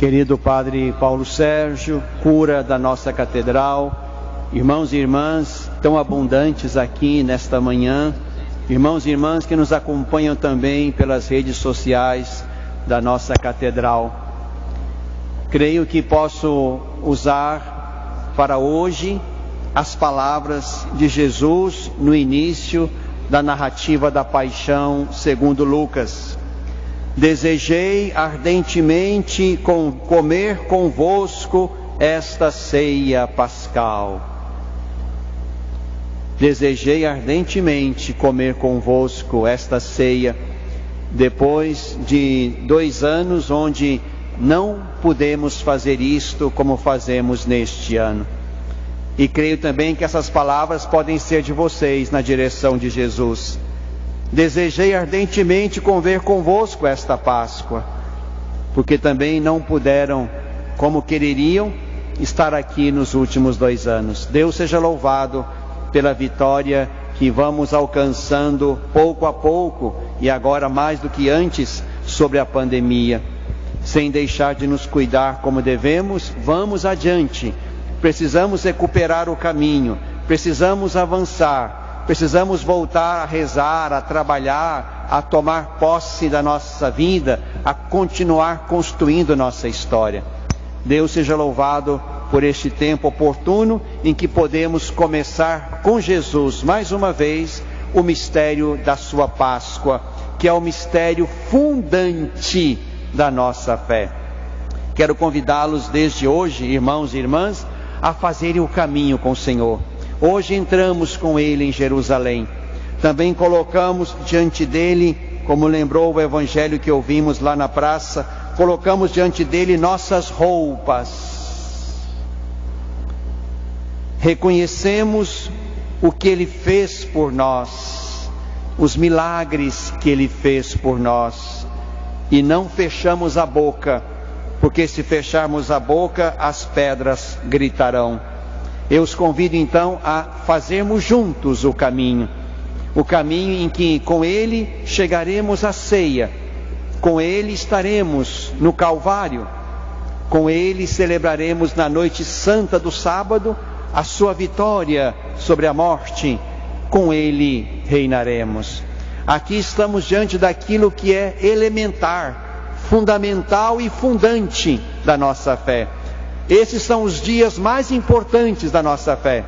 Querido Padre Paulo Sérgio, cura da nossa catedral, irmãos e irmãs tão abundantes aqui nesta manhã, irmãos e irmãs que nos acompanham também pelas redes sociais da nossa catedral. Creio que posso usar para hoje as palavras de Jesus no início da narrativa da paixão segundo Lucas. Desejei ardentemente comer convosco esta ceia pascal. Desejei ardentemente comer convosco esta ceia, depois de 2 anos onde não pudemos fazer isto como fazemos neste ano. E creio também que essas palavras podem ser de vocês na direção de Jesus. Desejei ardentemente comer convosco esta Páscoa, porque também não puderam, como quereriam, estar aqui nos últimos 2 anos. Deus seja louvado pela vitória que vamos alcançando pouco a pouco, e agora mais do que antes, sobre a pandemia. Sem deixar de nos cuidar como devemos, vamos adiante. Precisamos recuperar o caminho, precisamos avançar. Precisamos voltar a rezar, a trabalhar, a tomar posse da nossa vida, a continuar construindo nossa história. Deus seja louvado por este tempo oportuno em que podemos começar com Jesus, mais uma vez, o mistério da sua Páscoa, que é o mistério fundante da nossa fé. Quero convidá-los desde hoje, irmãos e irmãs, a fazerem o caminho com o Senhor. Hoje entramos com Ele em Jerusalém. Também colocamos diante dEle, como lembrou o evangelho que ouvimos lá na praça, colocamos diante dEle nossas roupas. Reconhecemos o que Ele fez por nós, os milagres que Ele fez por nós. E não fechamos a boca, porque se fecharmos a boca, as pedras gritarão. Eu os convido então a fazermos juntos o caminho em que com Ele chegaremos à ceia, com Ele estaremos no Calvário, com Ele celebraremos na noite santa do sábado a sua vitória sobre a morte, com Ele reinaremos. Aqui estamos diante daquilo que é elementar, fundamental e fundante da nossa fé. Esses são os dias mais importantes da nossa fé.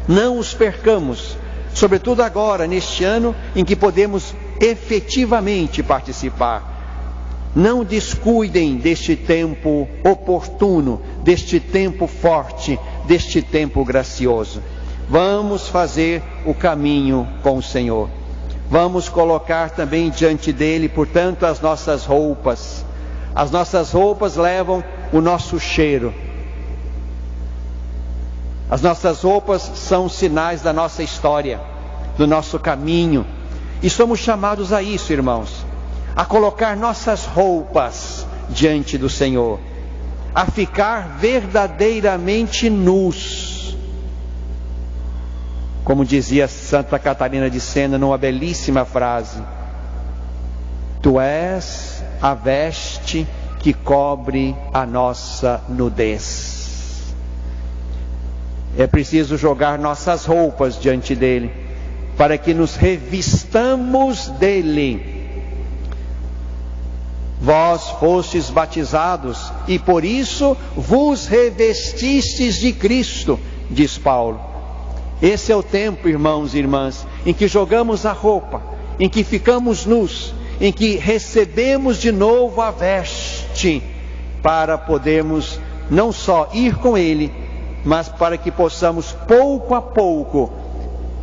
Não os percamos, sobretudo agora, neste ano em que podemos efetivamente participar. Não descuidem deste tempo oportuno, deste tempo forte, deste tempo gracioso. Vamos fazer o caminho com o Senhor. Vamos colocar também diante dEle, portanto, as nossas roupas. As nossas roupas levam o nosso cheiro. As nossas roupas são sinais da nossa história, do nosso caminho. E somos chamados a isso, irmãos, a colocar nossas roupas diante do Senhor, a ficar verdadeiramente nus. Como dizia Santa Catarina de Sena numa belíssima frase: Tu és a veste que cobre a nossa nudez. É preciso jogar nossas roupas diante dEle, para que nos revistamos dEle. Vós fostes batizados, e por isso vos revestistes de Cristo, diz Paulo. Esse é o tempo, irmãos e irmãs, em que jogamos a roupa, em que ficamos nus, em que recebemos de novo a veste, para podermos não só ir com Ele, mas para que possamos pouco a pouco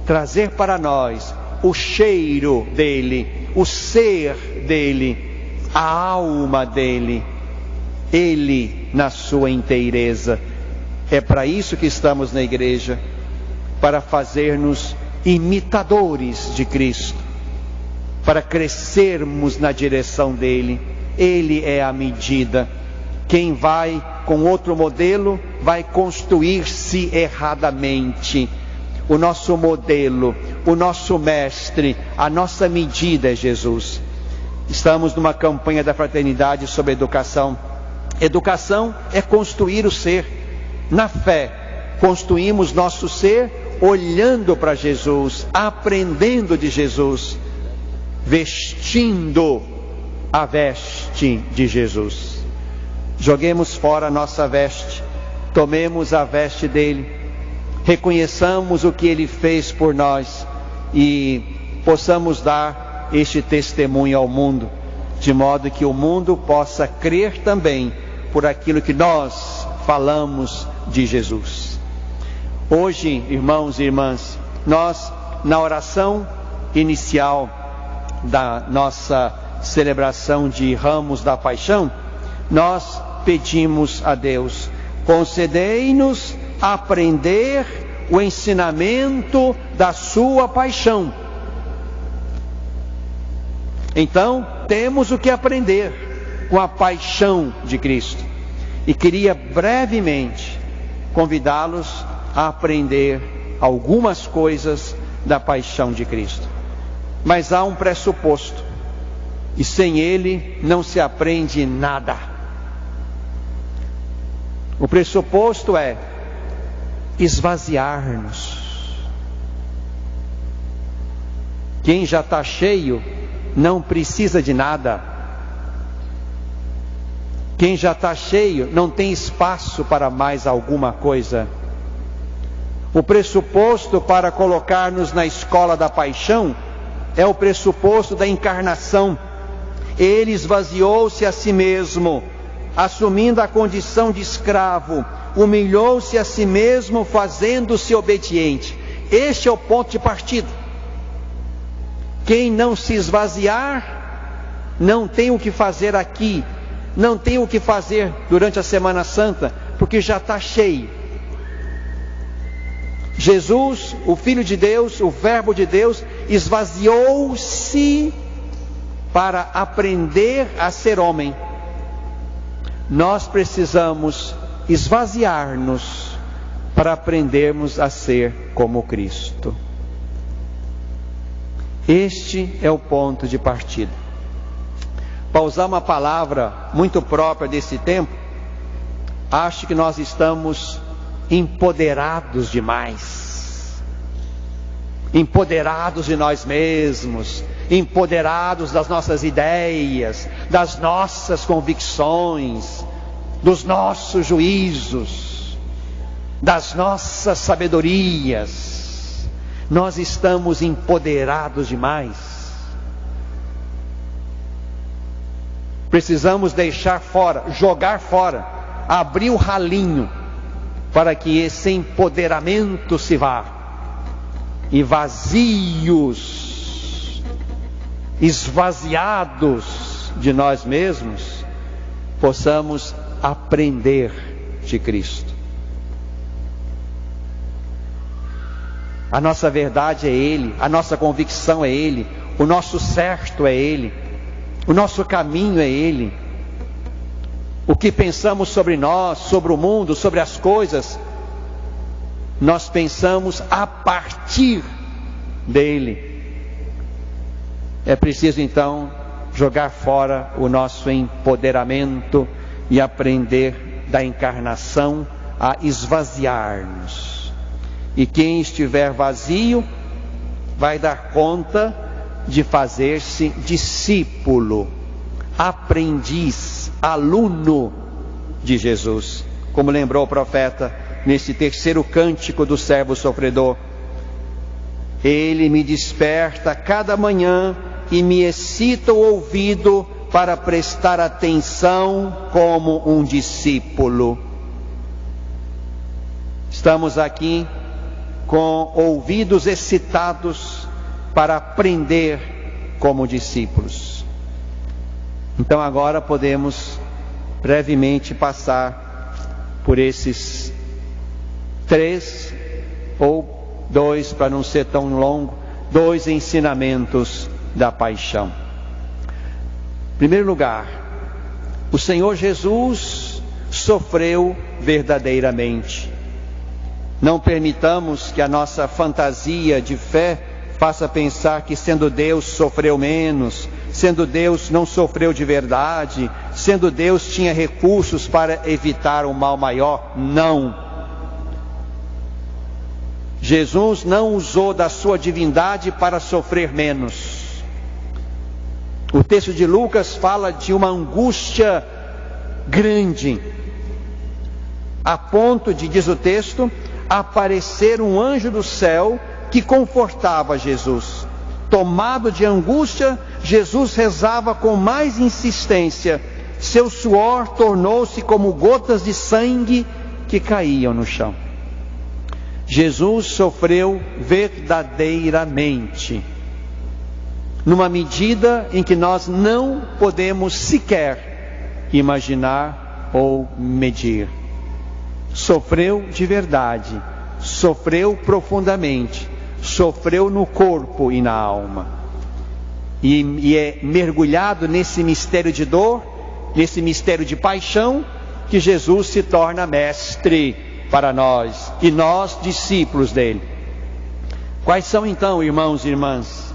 trazer para nós o cheiro dEle, o ser dEle, a alma dEle, Ele na sua inteireza. É para isso que estamos na igreja, para fazer-nos imitadores de Cristo, para crescermos na direção dEle. Ele é a medida. Quem vai com outro modelo vai construir-se erradamente. O nosso modelo, o nosso mestre, a nossa medida é Jesus. Estamos numa campanha da fraternidade sobre educação Educação é construir o ser. Na fé, construímos nosso ser olhando para Jesus, aprendendo de Jesus, vestindo a veste de Jesus. Joguemos fora a nossa veste, tomemos a veste dele, reconheçamos o que ele fez por nós e possamos dar este testemunho ao mundo, de modo que o mundo possa crer também por aquilo que nós falamos de Jesus. Hoje, irmãos e irmãs, nós, na oração inicial da nossa celebração de Ramos da Paixão, nós pedimos a Deus: concedei-nos aprender o ensinamento da sua paixão. Então, temos o que aprender com a paixão de Cristo. E queria brevemente convidá-los a aprender algumas coisas da paixão de Cristo. Mas há um pressuposto, e sem ele não se aprende nada. O pressuposto é esvaziar-nos. Quem já está cheio não precisa de nada. Quem já está cheio não tem espaço para mais alguma coisa. O pressuposto para colocar-nos na escola da paixão é o pressuposto da encarnação. Ele esvaziou-se a si mesmo, assumindo a condição de escravo, humilhou-se a si mesmo, fazendo-se obediente. Este é o ponto de partida. Quem não se esvaziar, não tem o que fazer aqui, não tem o que fazer durante a Semana Santa, porque já está cheio. Jesus, o Filho de Deus, o Verbo de Deus, esvaziou-se para aprender a ser homem. Nós precisamos esvaziar-nos para aprendermos a ser como Cristo. Este é o ponto de partida. Para usar uma palavra muito própria desse tempo, acho que nós estamos empoderados demais. Empoderados de nós mesmos, empoderados das nossas ideias, das nossas convicções, dos nossos juízos, das nossas sabedorias. Nós estamos empoderados demais. Precisamos deixar fora, jogar fora, abrir o ralinho, para que esse empoderamento se vá. E vazios, esvaziados de nós mesmos, possamos aprender de Cristo. A nossa verdade é Ele, a nossa convicção é Ele, o nosso certo é Ele, o nosso caminho é Ele. O que pensamos sobre nós, sobre o mundo, sobre as coisas, nós pensamos a partir dele. É preciso então jogar fora o nosso empoderamento e aprender da encarnação a esvaziar-nos. E quem estiver vazio vai dar conta de fazer-se discípulo, aprendiz, aluno de Jesus, como lembrou o profeta nesse terceiro cântico do servo sofredor. Ele me desperta cada manhã e me excita o ouvido para prestar atenção como um discípulo. Estamos aqui com ouvidos excitados para aprender como discípulos. Então agora podemos brevemente passar por esses 3 ou 2, para não ser tão longo, 2 ensinamentos da paixão. Em primeiro lugar, o Senhor Jesus sofreu verdadeiramente. Não permitamos que a nossa fantasia de fé faça pensar que, sendo Deus, sofreu menos, sendo Deus, não sofreu de verdade, sendo Deus, tinha recursos para evitar um mal maior? Não. Jesus não usou da sua divindade para sofrer menos. O texto de Lucas fala de uma angústia grande, a ponto de, diz o texto, aparecer um anjo do céu que confortava Jesus. Tomado de angústia, Jesus rezava com mais insistência. Seu suor tornou-se como gotas de sangue que caíam no chão. Jesus sofreu verdadeiramente, numa medida em que nós não podemos sequer imaginar ou medir. Sofreu de verdade, sofreu profundamente, sofreu no corpo e na alma. E é mergulhado nesse mistério de dor, nesse mistério de paixão, que Jesus se torna mestre para nós, e nós discípulos dele. Quais são então, irmãos e irmãs,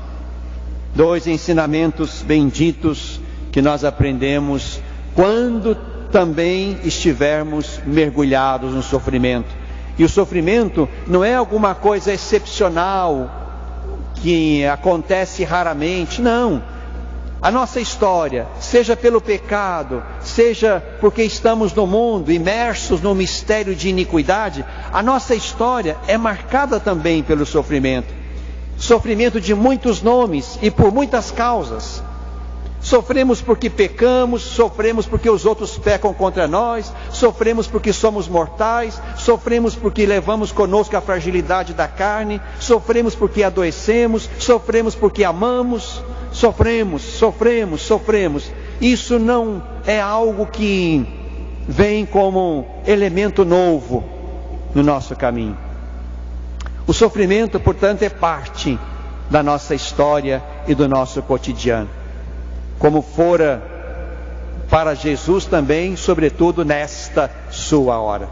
dois ensinamentos benditos que nós aprendemos quando também estivermos mergulhados no sofrimento? E o sofrimento não é alguma coisa excepcional que acontece raramente, não. A nossa história, seja pelo pecado, seja porque estamos no mundo imersos no mistério de iniquidade, a nossa história é marcada também pelo sofrimento. Sofrimento de muitos nomes e por muitas causas. Sofremos porque pecamos, sofremos porque os outros pecam contra nós, sofremos porque somos mortais, sofremos porque levamos conosco a fragilidade da carne, sofremos porque adoecemos, sofremos porque amamos, sofremos. Isso não é algo que vem como elemento novo no nosso caminho. O sofrimento, portanto, é parte da nossa história e do nosso cotidiano, como fora para Jesus também, sobretudo nesta sua hora.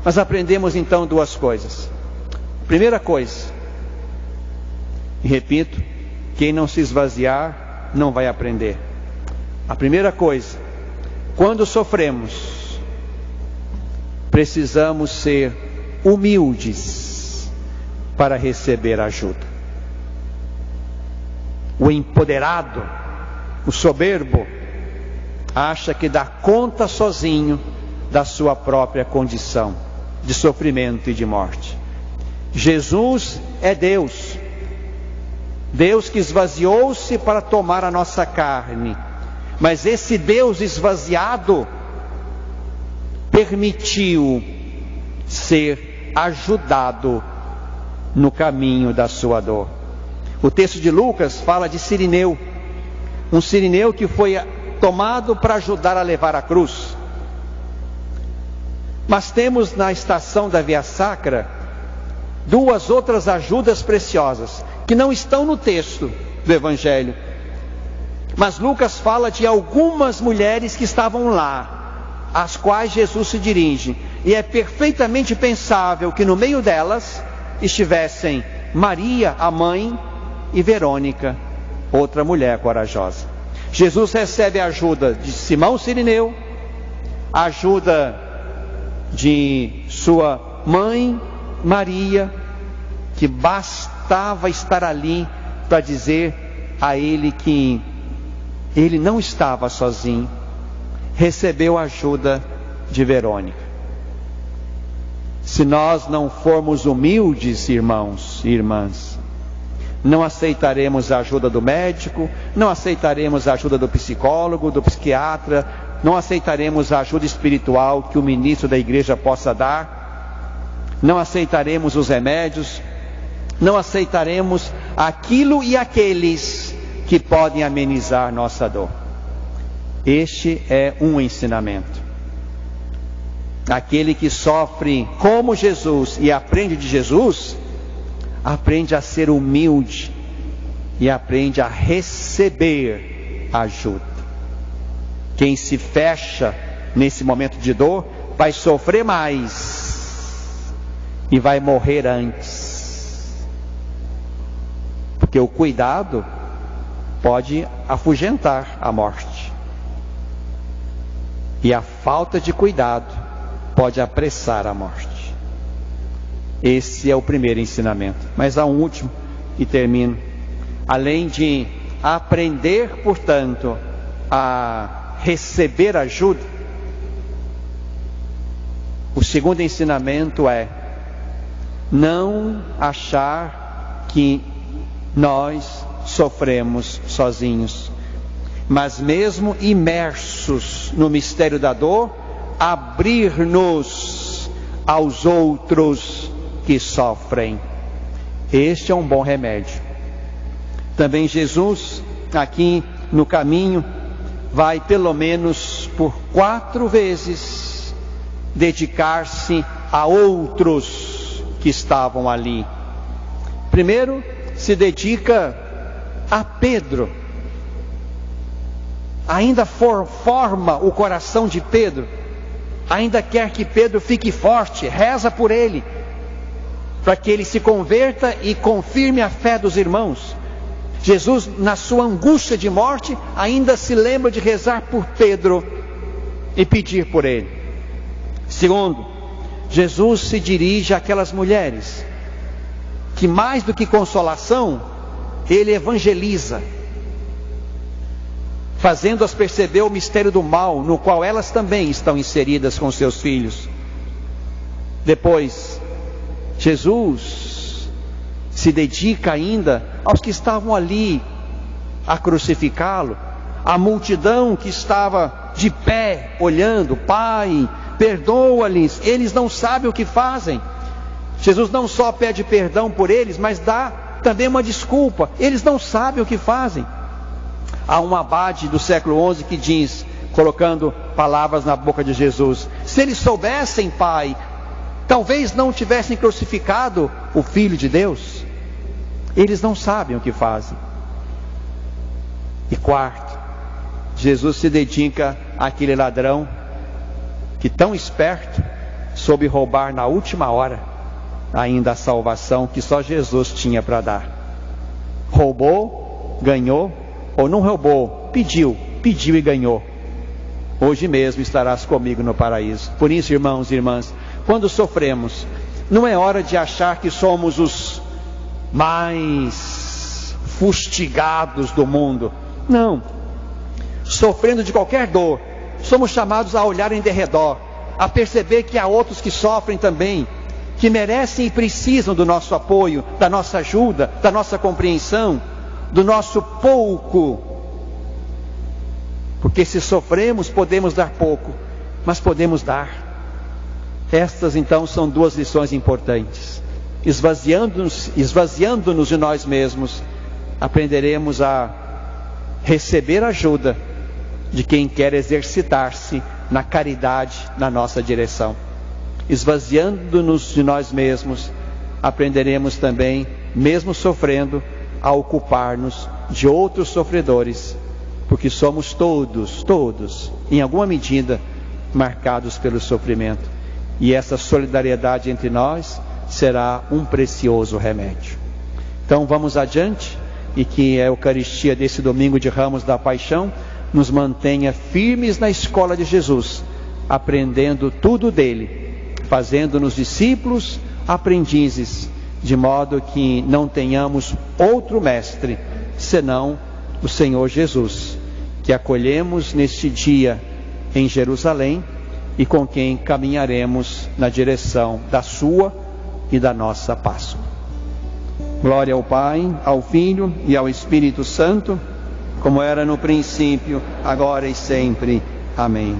Mas aprendemos então duas coisas. Primeira coisa, e repito, quem não se esvaziar não vai aprender. A primeira coisa, quando sofremos, precisamos ser humildes para receber ajuda. O empoderado, o soberbo, acha que dá conta sozinho da sua própria condição de sofrimento e de morte. Jesus é Deus. Deus que esvaziou-se para tomar a nossa carne. Mas esse Deus esvaziado permitiu ser ajudado no caminho da sua dor. O texto de Lucas fala de Cirineu, um Cirineu que foi tomado para ajudar a levar a cruz. Mas temos na estação da Via Sacra duas outras ajudas preciosas que não estão no texto do Evangelho, mas Lucas fala de algumas mulheres que estavam lá, às quais Jesus se dirige, e é perfeitamente pensável que no meio delas estivessem Maria, a mãe, e Verônica, outra mulher corajosa. Jesus recebe a ajuda de Simão Cirineu, a ajuda de sua mãe Maria, que bastava estar ali para dizer a ele que ele não estava sozinho. Recebeu a ajuda de Verônica. Se nós não formos humildes, irmãos e irmãs, não aceitaremos a ajuda do médico, não aceitaremos a ajuda do psicólogo, do psiquiatra, não aceitaremos a ajuda espiritual que o ministro da igreja possa dar, não aceitaremos os remédios, não aceitaremos aquilo e aqueles que podem amenizar nossa dor. Este é um ensinamento. Aquele que sofre como Jesus e aprende de Jesus, aprende a ser humilde e aprende a receber ajuda. Quem se fecha nesse momento de dor vai sofrer mais e vai morrer antes, porque o cuidado pode afugentar a morte. E a falta de cuidado pode apressar a morte. Esse é o primeiro ensinamento. Mas há um último e termino. Além de aprender, portanto, a receber ajuda, o segundo ensinamento é não achar que nós sofremos sozinhos, mas mesmo imersos no mistério da dor, abrir-nos aos outros que sofrem. Este é um bom remédio. Também Jesus, aqui no caminho, vai pelo menos por 4 vezes dedicar-se a outros que estavam ali. Primeiro, se dedica a Pedro. Ainda forma o coração de Pedro. Ainda quer que Pedro fique forte, reza por ele, para que ele se converta e confirme a fé dos irmãos. Jesus, na sua angústia de morte, ainda se lembra de rezar por Pedro e pedir por ele. Segundo, Jesus se dirige àquelas mulheres que, mais do que consolação, ele evangeliza, fazendo-as perceber o mistério do mal, no qual elas também estão inseridas com seus filhos. Depois, Jesus se dedica ainda aos que estavam ali a crucificá-lo, a multidão que estava de pé olhando. Pai, perdoa-lhes, eles não sabem o que fazem. Jesus não só pede perdão por eles, mas dá também uma desculpa. Eles não sabem o que fazem. Há um abade do século XI que diz, colocando palavras na boca de Jesus: se eles soubessem, Pai, talvez não tivessem crucificado o Filho de Deus. Eles não sabem o que fazem. E quarto, Jesus se dedica àquele ladrão que, tão esperto, soube roubar na última hora ainda a salvação que só Jesus tinha para dar. Roubou, ganhou, ou não roubou, pediu e ganhou. Hoje mesmo estarás comigo no paraíso. Por isso, irmãos e irmãs, quando sofremos, não é hora de achar que somos os mais fustigados do mundo. Não. Sofrendo de qualquer dor, somos chamados a olhar em derredor, a perceber que há outros que sofrem também, que merecem e precisam do nosso apoio, da nossa ajuda, da nossa compreensão, do nosso pouco. Porque se sofremos, podemos dar pouco, mas podemos dar. Estas então são 2 lições importantes. Esvaziando-nos de nós mesmos, aprenderemos a receber ajuda de quem quer exercitar-se na caridade na nossa direção. Esvaziando-nos de nós mesmos, aprenderemos também, mesmo sofrendo, a ocupar-nos de outros sofredores, porque somos todos, em alguma medida, marcados pelo sofrimento. E essa solidariedade entre nós será um precioso remédio. Então vamos adiante, e que a Eucaristia desse domingo de Ramos da Paixão nos mantenha firmes na escola de Jesus, aprendendo tudo dele, fazendo-nos discípulos, aprendizes, de modo que não tenhamos outro mestre senão o Senhor Jesus, que acolhemos neste dia em Jerusalém e com quem caminharemos na direção da sua e da nossa Páscoa. Glória ao Pai, ao Filho e ao Espírito Santo, como era no princípio, agora e sempre. Amém.